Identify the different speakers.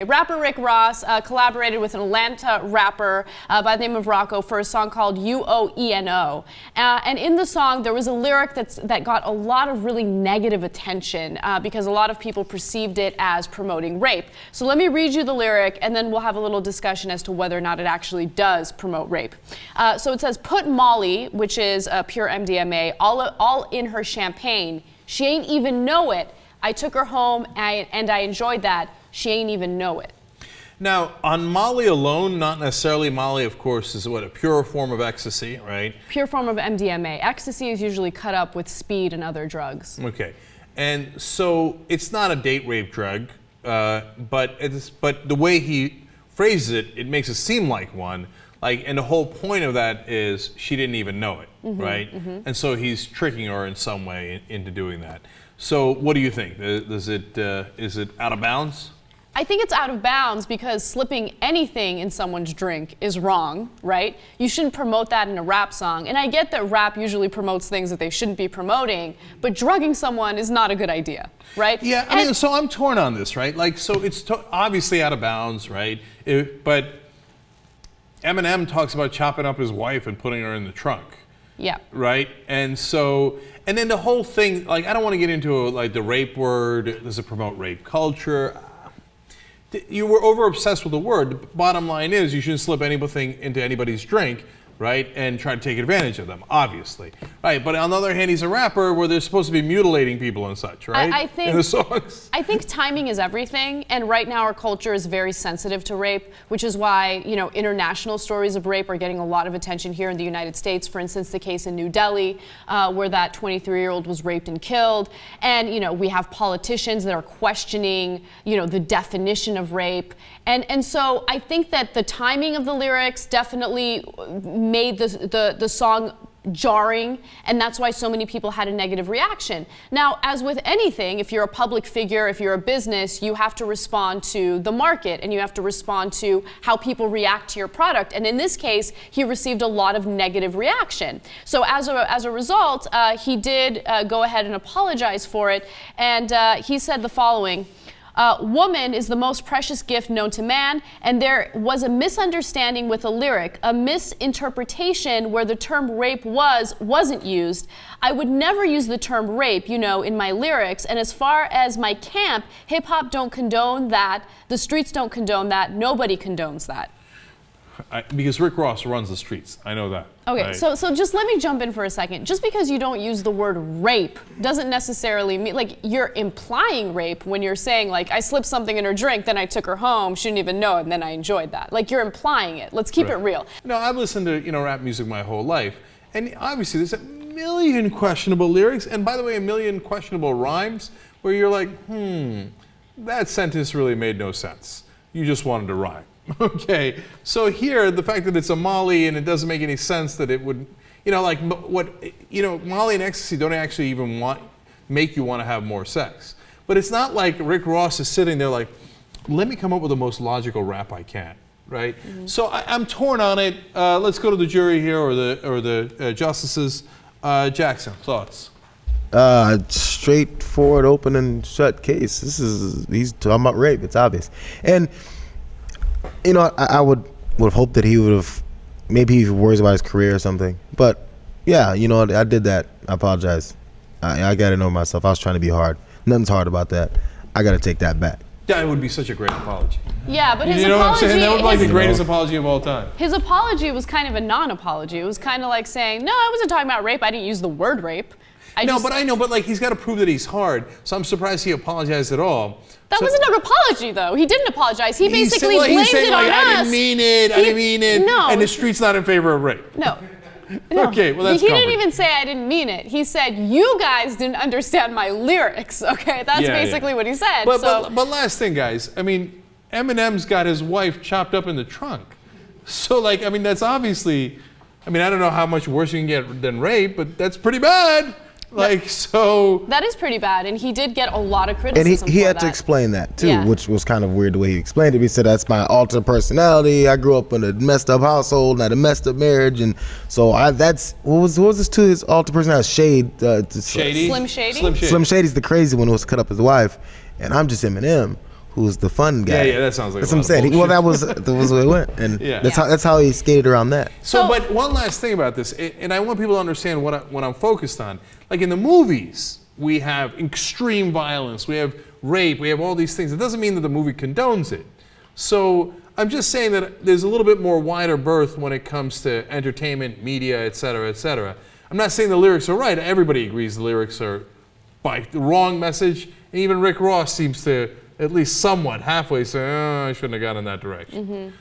Speaker 1: Rapper Rick Ross collaborated with an Atlanta rapper by the name of Rocco for a song called U.O.E.N.O. And in the song, there was a lyric that got a lot of really negative attention because a lot of people perceived it as promoting rape. So let me read you the lyric, and then we'll have a little discussion as to whether or not it actually does promote rape. So it says, "Put Molly," which is pure MDMA, all in her champagne. She ain't even know it. I took her home and I enjoyed that. She ain't even know it.
Speaker 2: Now, on Molly alone, not necessarily. Molly, of course, is what, a pure form of ecstasy, right?
Speaker 1: Pure form of MDMA. Ecstasy is usually cut up with speed and other drugs.
Speaker 2: Okay, and so it's not a date rape drug, but the way he phrases it, it makes it seem like one. And the whole point of that is she didn't even know it, right? And so he's tricking her in some way into doing that. So what do you think? Is it out of bounds?
Speaker 1: I think it's out of bounds because slipping anything in someone's drink is wrong, right? You shouldn't promote that in a rap song. And I get that rap usually promotes things that they shouldn't be promoting, but drugging someone is not a good idea, right?
Speaker 2: Yeah, I mean, so I'm torn on this, right? So it's obviously out of bounds, right? But Eminem talks about chopping up his wife and putting her in the trunk.
Speaker 1: Yeah.
Speaker 2: Right? And then the whole thing, I don't want to get into the rape word. Does it promote rape culture? You were over obsessed with the word. The bottom line is you shouldn't slip anything into anybody's drink, right? And try to take advantage of them, obviously. Right, but on the other hand, he's a rapper where they're supposed to be mutilating people and such, right? In the songs.
Speaker 1: I think timing is everything, and right now our culture is very sensitive to rape, which is why, international stories of rape are getting a lot of attention here in the United States. For instance, the case in New Delhi, where that 23-year-old was raped and killed. And, we have politicians that are questioning, the definition of rape. And so I think that the timing of the lyrics definitely made the song jarring, and that's why so many people had a negative reaction. Now, as with anything, if you're a public figure, if you're a business, you have to respond to the market and you have to respond to how people react to your product. And in this case, he received a lot of negative reaction. So as a result, he did go ahead and apologize for it, and he said the following. "Woman is the most precious gift known to man, and there was a misunderstanding with a lyric, a misinterpretation where the term rape wasn't used. I would never use the term rape, in my lyrics, and as far as my camp, hip-hop don't condone that, the streets don't condone that, nobody condones that."
Speaker 2: Because Rick Ross runs the streets, I know that.
Speaker 1: Okay,
Speaker 2: right?
Speaker 1: so just let me jump in for a second. Just because you don't use the word rape doesn't necessarily mean, you're implying rape when you're saying, I slipped something in her drink, then I took her home, she didn't even know it, and then I enjoyed that. You're implying it. Let's keep it real.
Speaker 2: No, I've listened to, rap music my whole life, and obviously there's a million questionable lyrics, and by the way, a million questionable rhymes, where you're like, that sentence really made no sense. You just wanted to rhyme. Okay, so here, the fact that it's a Molly and it doesn't make any sense that it would, Molly and ecstasy don't actually even make you want to have more sex. But it's not like Rick Ross is sitting there let me come up with the most logical rap I can, right? So I'm torn on it. Let's go to the jury here or the justices. Jackson, thoughts?
Speaker 3: Straightforward, open and shut case. He's talking about rape. It's obvious. And I would hope that he would have, maybe he worries about his career or something. But yeah, I did that. I apologize. I got to know myself. I was trying to be hard. Nothing's hard about that. I got to take that back.
Speaker 2: That would be such a great apology.
Speaker 1: Yeah, but his apology...
Speaker 2: You know what I'm saying? That would be the greatest apology of all time.
Speaker 1: His apology was kind of a non-apology. It was kind of like saying, no, I wasn't talking about rape. I didn't use the word rape.
Speaker 2: I know, but he's got to prove that he's hard. So I'm surprised he apologized at all.
Speaker 1: That wasn't an apology, though. He didn't apologize. He basically blamed it on us.
Speaker 2: I didn't mean it.
Speaker 1: No.
Speaker 2: And the street's not in favor of rape.
Speaker 1: No.
Speaker 2: Okay, well, that's
Speaker 1: He didn't even say I didn't mean it. He said, you guys didn't understand my lyrics, okay? That's basically what he said.
Speaker 2: But last thing, guys. Eminem's got his wife chopped up in the trunk. So, that's obviously... I don't know how much worse you can get than rape, but that's pretty bad.
Speaker 1: That is pretty bad, and he did get a lot of criticism.
Speaker 3: And he had to explain that too, which was kind of weird the way he explained it. He said, "That's my altered personality. I grew up in a messed up household and had a messed up marriage, and so what was this to his altered personality?
Speaker 1: Slim Shady.
Speaker 3: Slim Shady's the crazy one who was cut up his wife, and I'm just Eminem, who's the fun guy.
Speaker 2: Yeah, that sounds like
Speaker 3: that's
Speaker 2: a
Speaker 3: what I'm
Speaker 2: lot of
Speaker 3: saying. Well,
Speaker 2: bullshit.
Speaker 3: that was the way it went, and
Speaker 2: Yeah.
Speaker 3: that's how he skated around that.
Speaker 2: So, but one last thing about this, and I want people to understand what I'm focused on. Like in the movies, we have extreme violence, we have rape, we have all these things. It doesn't mean that the movie condones it. So I'm just saying that there's a little bit more wider berth when it comes to entertainment, media, et cetera, et cetera. I'm not saying the lyrics are right. Everybody agrees the lyrics are by the wrong message. And even Rick Ross seems to at least somewhat halfway say, oh, I shouldn't have gone in that direction.